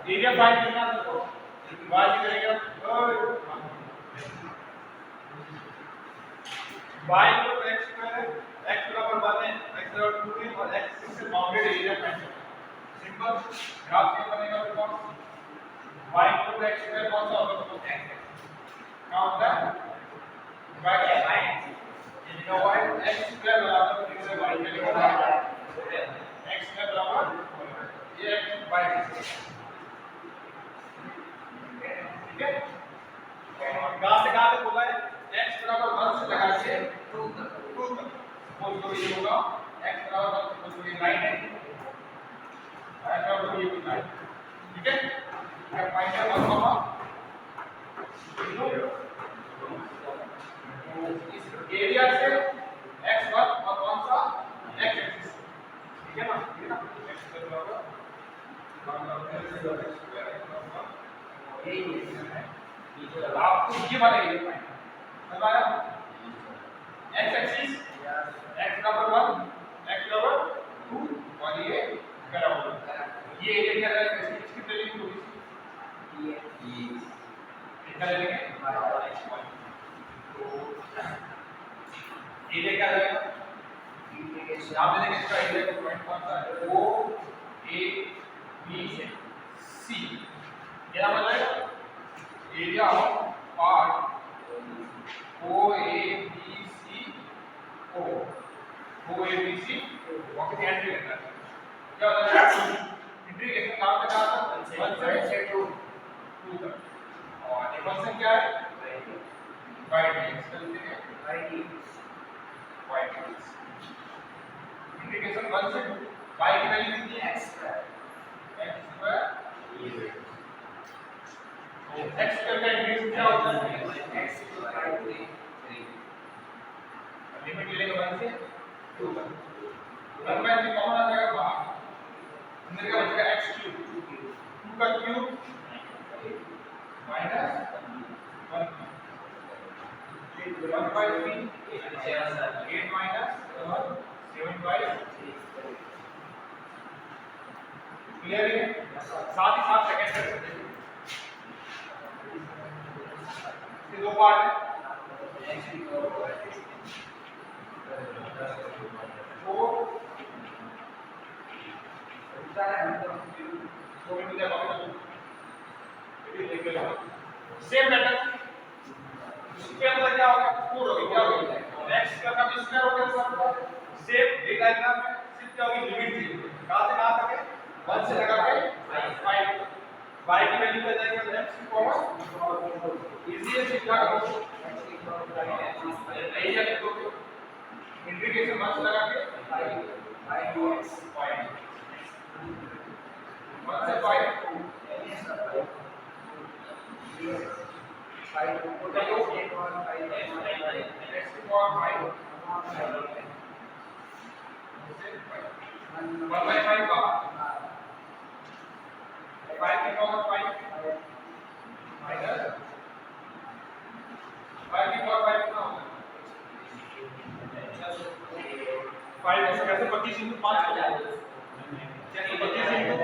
Area find करना है तो y की करेंगे y को x स्क्वायर x बराबर 1 है x बराबर 2 है और x से बाउंडेड एरिया फाइंड करना है सिंपल ग्राफ क्या बनेगा देखो y को x स्क्वायर कौन सा होगा तो x है क्या होता है y है y ये y x स्क्वायर बराबर फिर से y के लिए x स्क्वायर बराबर ये x y ठीक है कहां से बोला है x बराबर 1 से लगा के 2 तक बोल तो ये होगा x बराबर 1 बोल तो ये लाइन है x बराबर ये लाइन ठीक है अब फाइनल 1 कॉमा इस एरिया से x1 और कौन सा x एक्सिस ठीक है ना ये ना x बराबर आपको ये वाला एरिया फाइंड करना है x एक्सिस x बराबर 1 x बराबर 2 और ये बराबर ये एरिया क्या रहेगा इसकी वैल्यू होगी ये क्या लेंगे तो एरिया क्या रहेगा यहां पे देखिए इसका एरिया का पॉइंट कौन सा है o a b c क्या मतलब area of part o a b c o वक्त ध्यान भी रखना है क्या होता है इंटीग्रेशन कहां से कहां तक 1 से 2 तक और ये फंक्शन क्या है y dx चलते हैं y dx इंटीग्रेशन 1 से 2 y की वैल्यू कितनी है x स्क्वायर x स्क्वायर का इंटीग्रेशन क्या होता है x स्क्वायर 3 लिमिट लेंगे 1 से 2 तक 1 में से कॉमन आ जाएगा बाहर अंदर का बचेगा x क्यूब 2 का cube minus 1 1 by 3 8 minus 7 by 3 clear है साथ ही साथ सेकंड कर सकते हैं ये दो पार्ट है सेम पैटर्न इसके अंदर क्या होगा 4 होगी क्या होगी x का स्क्वायर हो गया सेम एक डायग्राम में सिर्फ क्या होगी लिमिट थी कहां से कहां तक है 1 से लगा के 5 y की वैल्यू क्या जाएगी x की पावर इजी है सीधा करो एरिया लिख दो इंटीग्रेशन 1 से लगा के 5 dx 1 से 5 5 को देखो 8 और 5 x की पावर 5 1 1/5 का 5 के पावर 5 माइनस 5 के पावर 5 कितना होगा 5 ऐसे कैसे 25 into 5 हो जाएगा कैसे 25 into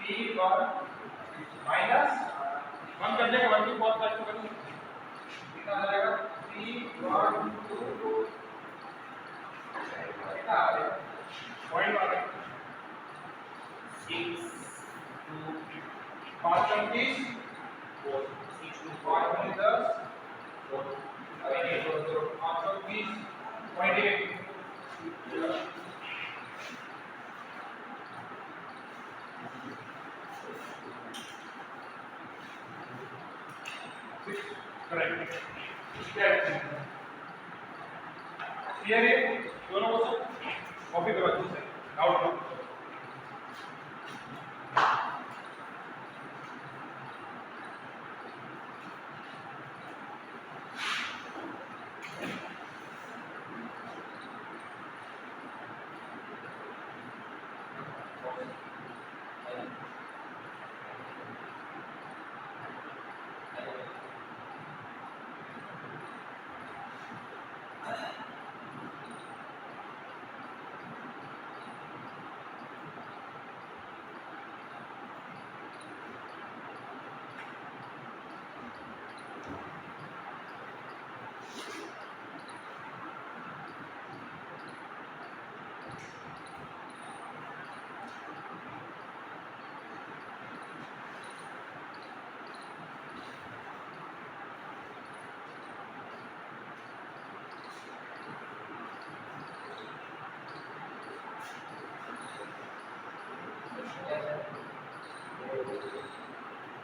3 माइनस 1 कर देगा 1 की पावर 5 को करेंगे कितना आ जाएगा 3 1 2 कितना आ जाएगा पॉइंट आ रहा है 6 2 5 20 5 10 520.8 करेक्ट क्लियर है दोनों को कॉपी करो अच्छे से डाउट नो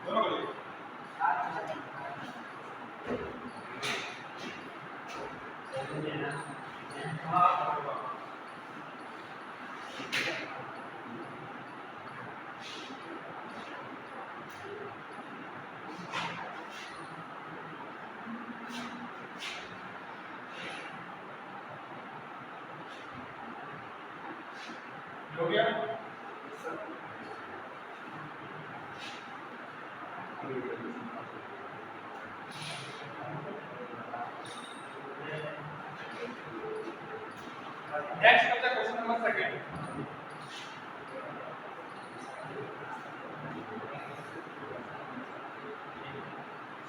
दोनों को हो गया नेक्स्ट करते हैं question number second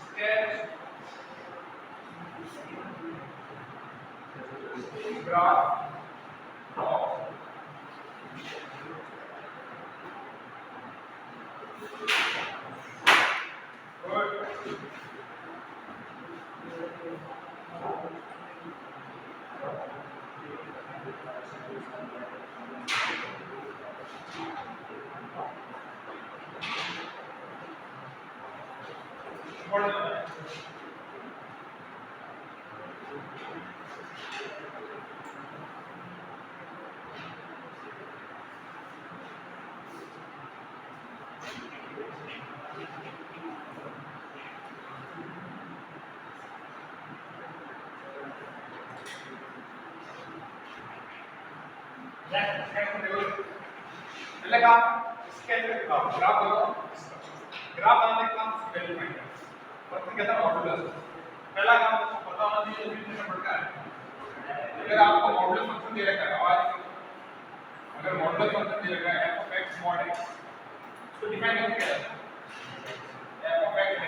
sketch graph of पहले काम स्केच में दिखाओ ग्राफ बनाओ ग्राफ बनाने का काम वैल्यू फाइंड करना फर्स्ट कहता है मॉडुलस पहला काम आपको पता होना चाहिए यूनिट नंबर का है अगर आपको मॉडुलस फंक्शन दे रखा है आवाज अगर मॉडुलस फंक्शन दे रखा है f(x) mod x तो डिफाइन कैसे किया जाता है f(x)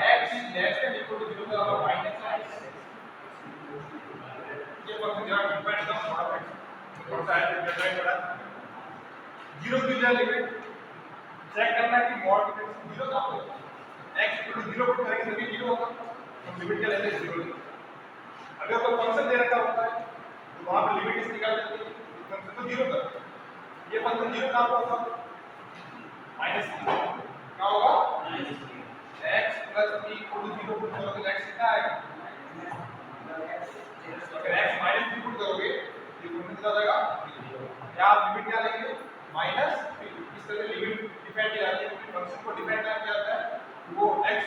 x less than equal to 0 का माइनस x ये फंक्शन जरा डिफाइन करना थोड़ा छोटा है डिफाइन बड़ा 0 की जगह लिखे चेक करना कि मॉड 0 का होगा x इक्वल टू 0 पुट करेंगे तो 0 होगा हम लिमिट क्या लेते हैं 0 अगर कोई फंक्शन दे रखा होता है तो वहां पे लिमिट इस निकाल देते हैं फंक्शन को 0 कर ये फंक्शन 0 का होगा माइनस क्या होगा x plus b equal to 0 put करोगे तो x कितना आएगा अगर x माइनस b पुट करोगे ये फंक्शन कितना आ जाएगा या आप लिमिट क्या लेंगे माइनस इस इस तरह से लिमिट डिफाइन की जाती है, फंक्शन को डिफाइन किया जाता है वो x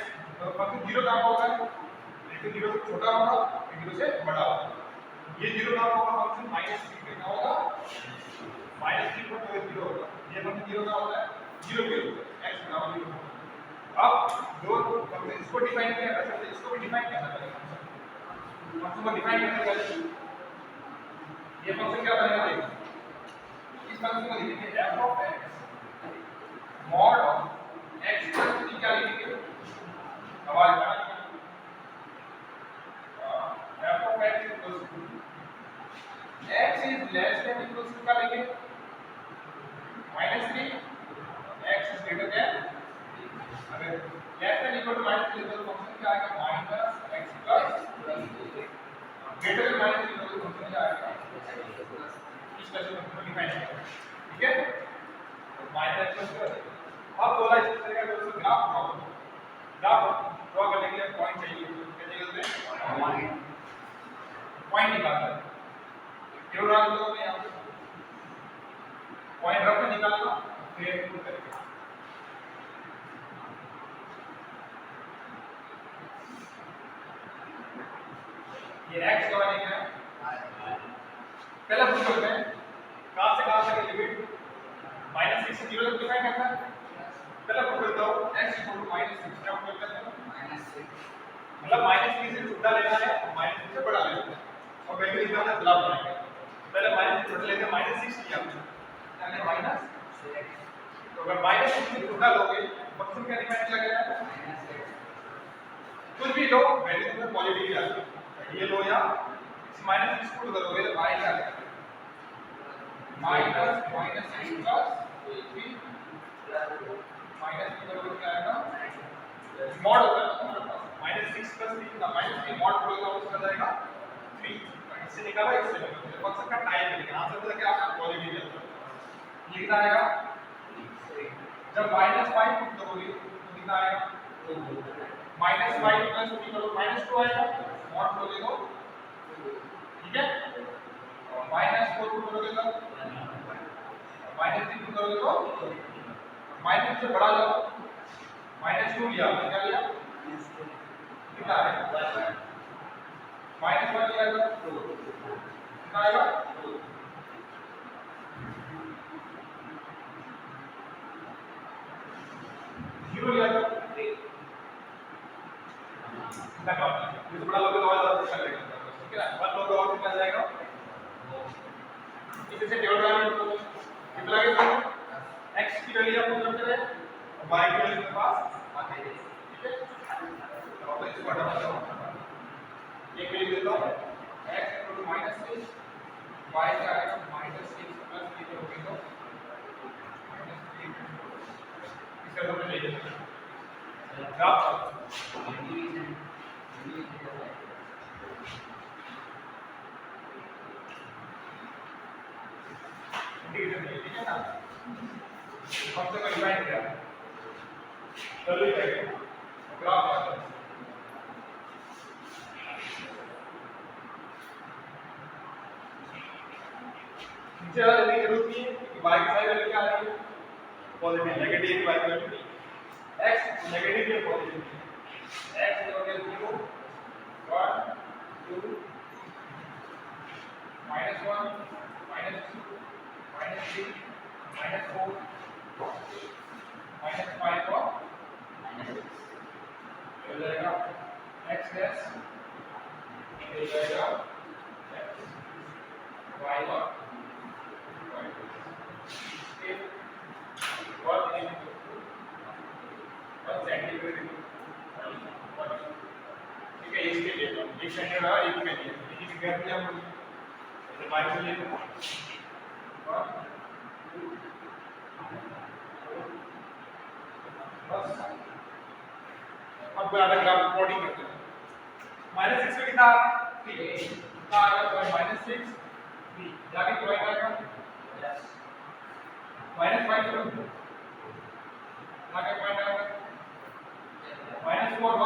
फंक्शन 0 कहां होगा, एक तो 0 से छोटा होगा, एक 0 से बड़ा होगा। ये 0 कहां होगा, फंक्शन -3 पे कहां होगा, -3 पर तो 0 होगा। ये फंक्शन 0 कहां होता है, 0 पे होता है, x बराबर 0 होगा। अब जो फंक्शन इसको डिफाइन किया है वैसे इसको भी डिफाइन करना पड़ेगा। फंक्शन को डिफाइन करने के लिए ये फंक्शन क्या बनेगा, देखो इस फंक्शन को लिखेंगे f ऑफ x mod ऑफ x प्लस t, क्या लिखेंगे, आवाज आना, f of x equals to x is less than equals to क्या लिखेंगे, -3, x इज ग्रेटर देन, अगर लेस देन इक्वल टू -3 तो फंक्शन क्या आएगा, -x प्लस ग्रेटर देन -3 तो फंक्शन क्या आएगा, इस तरह से फंक्शन डिफाइन करेंगे, ठीक है। तो माइनस प्लस अब बोला इस तरह का दोस्तों ग्राफ ड्रॉ करने के लिए पॉइंट चाहिए, क्या चाहिए, पॉइंट निकालना है, क्यों रहा तो मैं यहां पे पॉइंट रख के निकालना, फिर प्रूव करेंगे। ये x का लिखना है, पहला प्रूव करते हैं कहां से कहां तक लिमिट -6 से 0 तक डिफाइन करना है। पहला प्रूव करता हूं x = -6, क्या प्रूव करते हैं, -6 मतलब -3 से छोटा लेना है, -3 से बड़ा लेना है, और वैसे ही हमने ग्राफ बनाएंगे। पहले -3 से छोटा लेते हैं, -6 लिया हमने, यानी -6, तो अगर -6 से छोटा लोगे फंक्शन क्या डिफाइन किया गया है, कुछ भी लो वैल्यू में पॉजिटिव ही आती है, ये लो या इस -6 को करोगे तो y क्या आएगा, -6 प्लस 3 माइनस करोगे क्या आएगा, मॉड होगा -6 प्लस 3 का -3 मॉड करोगे तो उसका जाएगा 3, इससे निकाला इससे निकाला, फंक्शन का टाइप है, लेकिन आंसर तो क्या आपका पॉजिटिव है, ये कितना आएगा, जब -5 पुट करोगे तो कितना आएगा, -5 प्लस 3 करो -2 आएगा, मॉड करोगे तो, ठीक है, और -4 पुट करोगे तो, -3 पुट करोगे तो, -3 से बड़ा लो, -2 लिया, क्या लिया, कितना आएगा, -1 लिया तो कितना आएगा, 0 लिया तो कितना, ये बड़ा लोगे तो और ज्यादा अच्छा लगेगा, ठीक है ना, 1 लोगे और कितना जाएगा, इसे टेबल बनाने को कितना लगेगा, x की वैल्यू आप पुट करते हैं और y की वैल्यू के पास आते हैं, ठीक है। तो इसे बड़ा एक वैल्यू देता हूं x = -6, y क्या आएगा, -6 प्लस 3 करोगे तो -3, इसका तो ले लेते हैं ग्राफ इंटीग्रेशन है, ठीक है ना, फंक्शन को डिफाइन किया, चलो ये ग्राफ आता है, नीचे वाला लेने की जरूरत नहीं है क्योंकि y की सारी वैल्यू क्या आ रही है, पॉजिटिव, नेगेटिव की y की वैल्यू नहीं, x नेगेटिव है पॉजिटिव, x हो गया 0 1 2 -1 -2 -3 -4 -5 और हो जाएगा x डैश, हो जाएगा y और ठीक है, इसके लिए एक सेंटीमीटर और एक के लिए एक गैप लिया हम बाईस के लिए बस। अब ग्राफ प्लॉटिंग करते हैं, -6 पे कितना कितना आ गया, -6 जाके पॉइंट आएगा -5 करो, आगे पॉइंट आएगा -4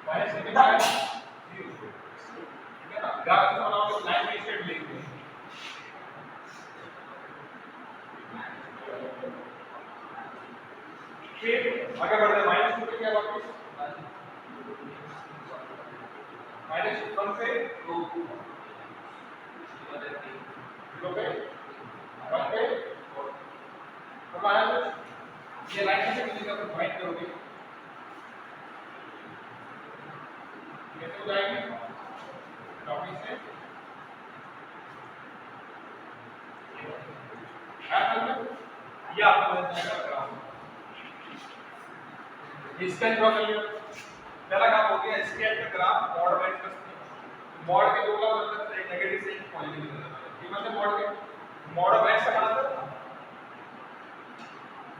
1, -5 0, ठीक है ना। ग्राफ से बनाओ तो लाइन में स्ट्रेट लिख दो, फिर आगे बढ़ते हैं माइनस 2 पे क्या वापस माइनस 1 से 2 0 पे 1 पे और माइनस ये लाइन से किसी का डिवाइड करोगे कैसे हो जाएगी टॉपिक से ये आपको बताना कर रहा हूं इसका ड्रॉ कर लिया पहला काम हो गया स्केल का ग्राफ मॉड बाय मॉड के दो का मतलब एक नेगेटिव से एक पॉजिटिव की तरफ ये मतलब मॉड ऑफ x का मतलब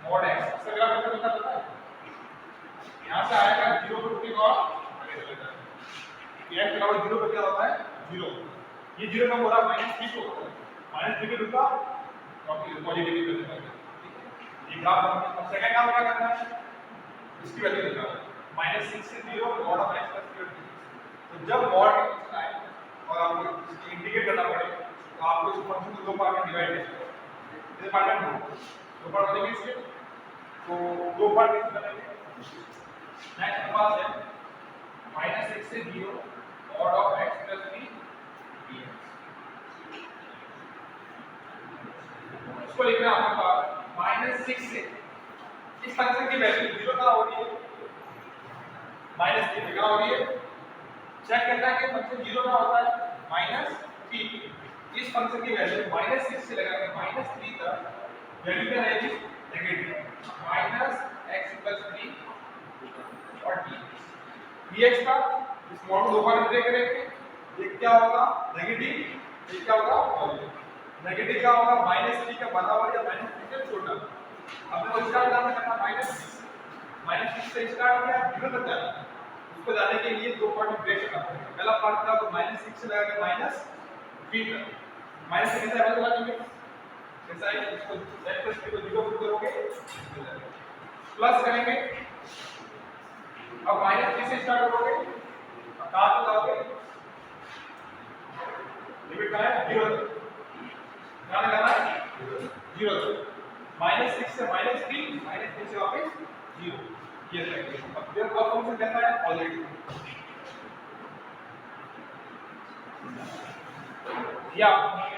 मॉड x इसका ग्राफ कैसे बनता पता है यहां से आएगा 0 पे रुकेगा और आगे चलेगा ये x बराबर 0 पे क्या होता है 0 ये 0 का पूरा -3 को होता है -3 पे रुका पॉजिटिव की तरफ ये ग्राफ अब सेकंड काम क्या करना है इसकी वैल्यू निकालना -6 से 0 मॉड ऑफ x प्लस 0 तो जब मॉड का आए और आपको इसको इंटीग्रेट करना पड़े तो आपको इस फंक्शन को दो पार्ट में डिवाइड करना है ये पार्ट में दो पार्ट बनेंगे इसके तो दो पार्ट में बनेंगे नेक्स्ट पास है -6 से 0 mod of x plus 3 dx इसको लिखना है आपके पास -6 से इस फंक्शन की वैल्यू 0 कहां हो रही है -3 कहां हो रही है चेक करना है कि फंक्शन 0 कहां होता है -3 इस फंक्शन की वैल्यू -6 से लगाकर -3 तक वैल्यू क्या रहेगी नेगेटिव -x + 3 और dx का इस मॉड को दो बार ब्रेक करेंगे ये क्या होगा नेगेटिव ये क्या होगा पॉजिटिव नेगेटिव क्या होगा -3 का बराबर या -3 से छोटा हमने वो स्टार्ट करना -6 से स्टार्ट किया 0 तक जाना उसको जाने के लिए दो पार्ट में ब्रेक करना पड़ेगा पहला पार्ट था तो -6 से लगाकर -3 तक -6 कैसे ऐड करेंगे कैसा है इसको z + 3 को 0 पुट करोगे प्लस करेंगे अब -3 से स्टार्ट करोगे अब कहां तक आओगे लिमिट का है 0 तक कहां लगाना है 0 तक -6 से -3 -3 से वापस 0 ये तक अब फिर अब फंक्शन कैसा है पॉजिटिव या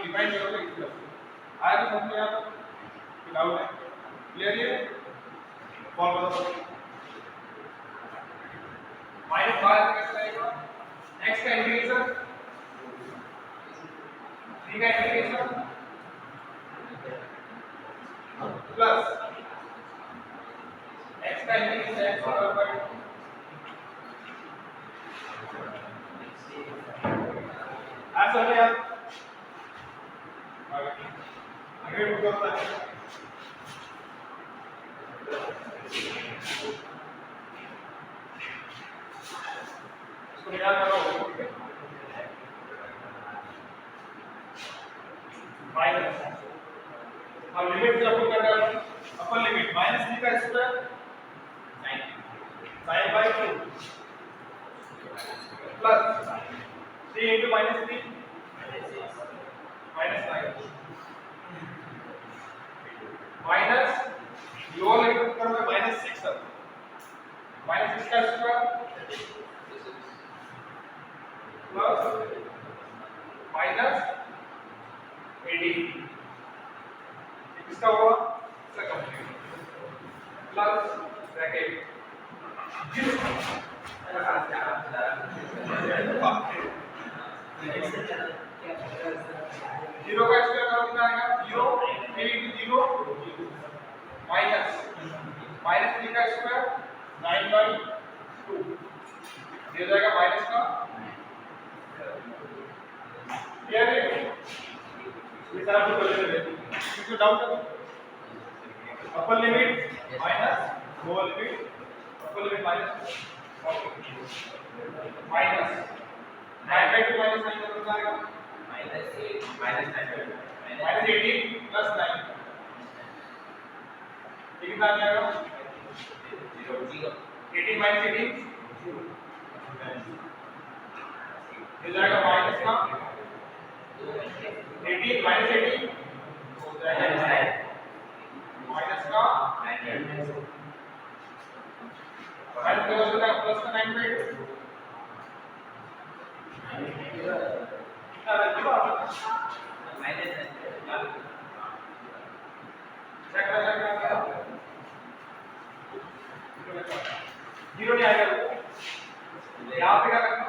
डिफाइन करोगे इस तरह आया तो समझ में आया डाउट है क्लियर है कॉल बताओ माइनस बाहर कैसे आएगा x का इंटीग्रेशन 3 का इंटीग्रेशन प्लस x का इंटीग्रेशन x बराबर ऐसा है यार आगे बढ़ करता है इसको निकाल करो माइनस अब लिमिट से आपको करना है अपर लिमिट -3 का square 9/2 plus 3 * -3 -9 minus lower limit पर में -6 है -6 का स्क्वायर प्लस -18 इसका होगा इसका कंप्लीट प्लस ब्रैकेट 0 का स्क्वायर कितना आएगा 0 3 * 0 माइनस -3 का स्क्वायर 9/2 ये जाएगा माइनस का क्लियर है ये सारा कुछ कर लेंगे किसी डाउट है upper limit minus lower limit upper limit minus minus 9/2 -9 कितना आएगा -18 प्लस 9 ये कितना आ जाएगा 0 18 - 18 ये जाएगा माइनस का 18 - 18 हो जाएगा माइनस का 9 माइनस का हो जाएगा प्लस का 9 पे अरे जीरो माइनस चेक कर जीरो नहीं आएगा यहाँ पे क्या करना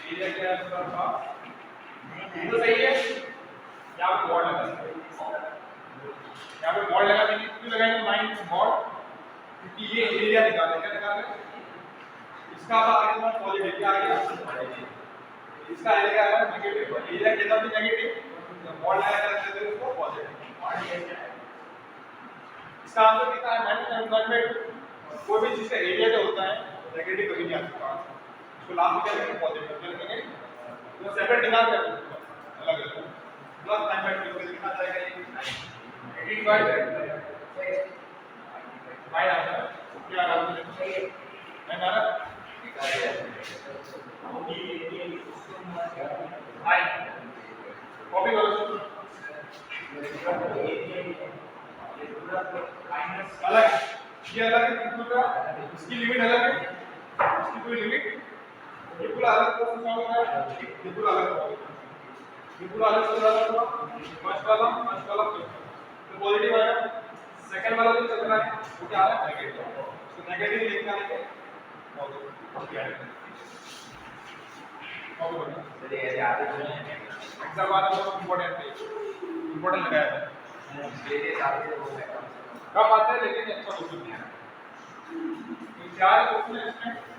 एरिया क्या है उसका तो सही है यहाँ पे मॉड लगा यहाँ पे मॉड लगा देंगे क्यों लगाएंगे माइनस मॉड क्योंकि ये एरिया निकाल क्या निकाल इसका आगे तो पॉजिटिव क्या आ गया इसका एरिया क्या है नेगेटिव एरिया कितना भी नेगेटिव मॉड लगा कर रखते हैं उसको पॉजिटिव इसका आंसर कितना है -100 कोई भी चीज का एरिया जो होता है नेगेटिव कभी नहीं आ सकता इसको लास्ट में क्या करेंगे पॉजिटिव कर देंगे तो सेपरेट निकाल कर अलग अलग प्लस 9 पे कितना जाएगा ये 18 बाय बाय आता है क्या आता है मैं मारा हाय कॉपी करो अलग ये अलग है कितना का इसकी लिमिट अलग है इसकी कोई लिमिट ये पूरा अलग प्रोसेस होगा ये पूरा अलग होगा फर्स्ट वाला तो पॉजिटिव आएगा सेकंड वाला जो चल रहा है वो क्या आ रहा है नेगेटिव तो नेगेटिव लिखना है चलिए ऐसे आगे एग्जाम वाला बहुत इंपॉर्टेंट लगाया है मेरे साथ से वो है कम आते हैं लेकिन अच्छा क्वेश्चन नहीं है चार क्वेश्चन इसमें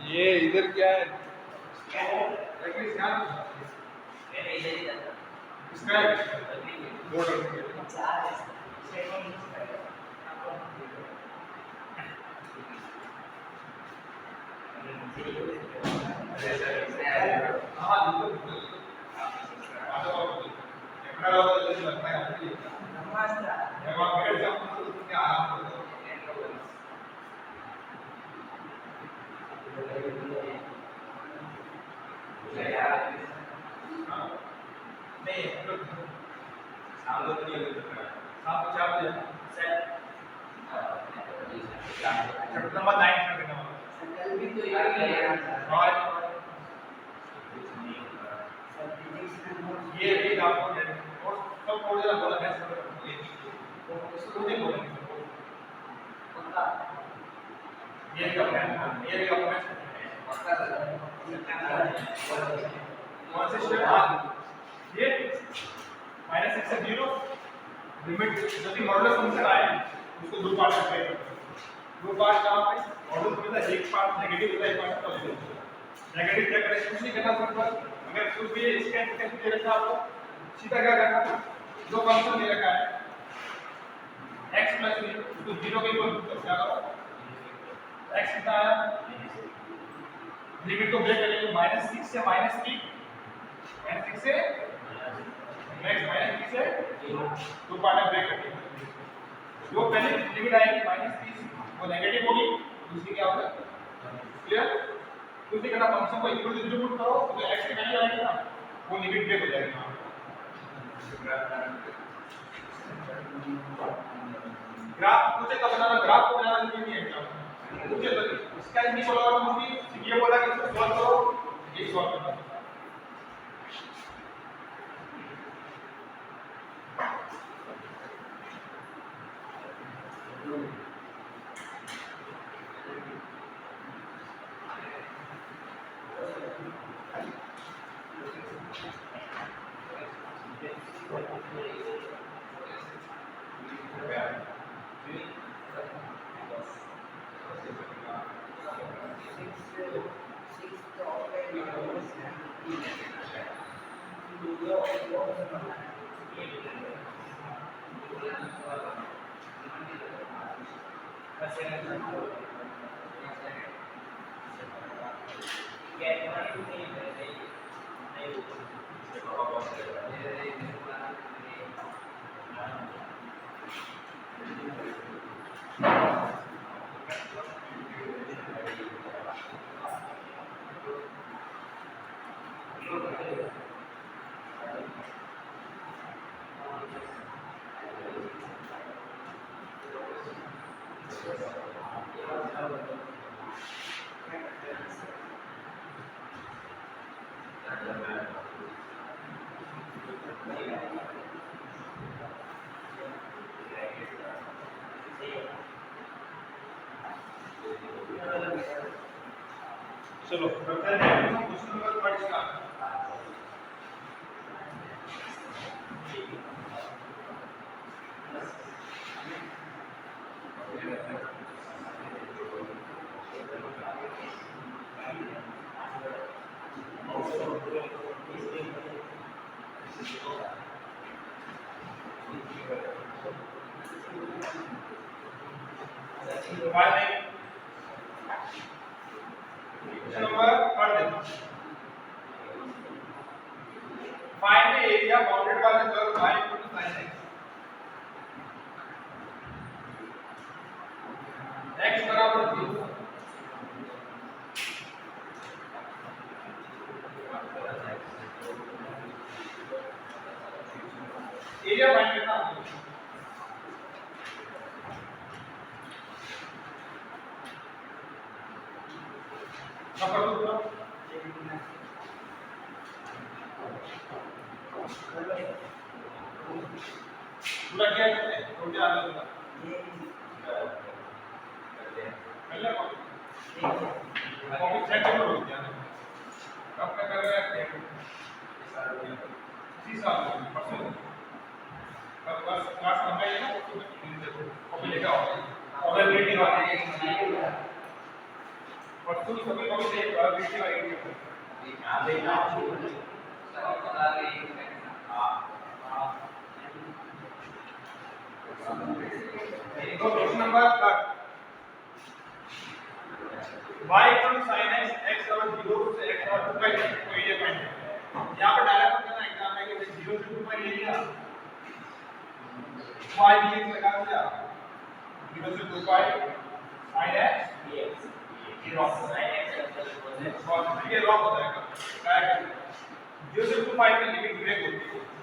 ये इधर क्या है इसका ये भी आपको और सब कोड जरा बोला है उसको नहीं बोलेंगे ये भी आपको कौन से स्टेप ये -x से 0 लिमिट यदि मॉडुलस फंक्शन आए उसको दो पार्ट में ब्रेक करते दो पार्ट कहां पे मॉडुलस में एक पार्ट नेगेटिव होता है एक पार्ट पॉजिटिव नेगेटिव चेक करें कुछ नहीं करना सिंपल अगर कुछ भी इसके दे रखा आपको सीधा क्या करना था दो फंक्शन दे रखा है x + 3 तो 0 के इक्वल क्या करो x कितना आया लिमिट को ब्रेक करेंगे -6 से -3 -6 से नेक्स्ट -3 से 0 दो पार्ट में ब्रेक करेंगे जो पहले लिमिट आएगी -30 वो नेगेटिव होगी दूसरी क्या होगा क्लियर दूसरी का फंक्शन को इक्वल टू 0 पुट करो तो x की वैल्यू आएगी ना वो लिमिट ब्रेक हो जाएगी ग्राफ मुझे कब बनाना ग्राफ को बनाना नहीं है मुझे तो इसका नहीं बोला और मुझे ये बोला कि इसको सॉल्व करो ये सॉल्व करना चलो करते हैं क्वेश्चन नंबर 30 का question number 30 find the area bounded by the curve y equal to sin x बराबर 0 एरिया फाइंड करना नंबर 2 पूरा क्या करते हैं छोटे आधा होगा पहले कॉपी चेक करो क्या कब तक कर रहे हैं इसी साल में परसों कब क्लास लंबाई है ना तो कॉपी लेकर आओ अवेलेबिलिटी वाली परसों सभी कॉपी से अवेलेबिलिटी वाली आधे ना बता रही हां तो question number 3 y equal to sin x x बराबर 0 से x बराबर 2 का कोई ये पॉइंट यहां पर डायरेक्ट करना एग्जाम में कि 0 से 2 पर ले लिया y dx लगा दिया 0 से 2 पाई sin x dx ये लॉग sin x और ये लॉग हो जाएगा 0 से 2 पाई में लिमिट ब्रेक होती है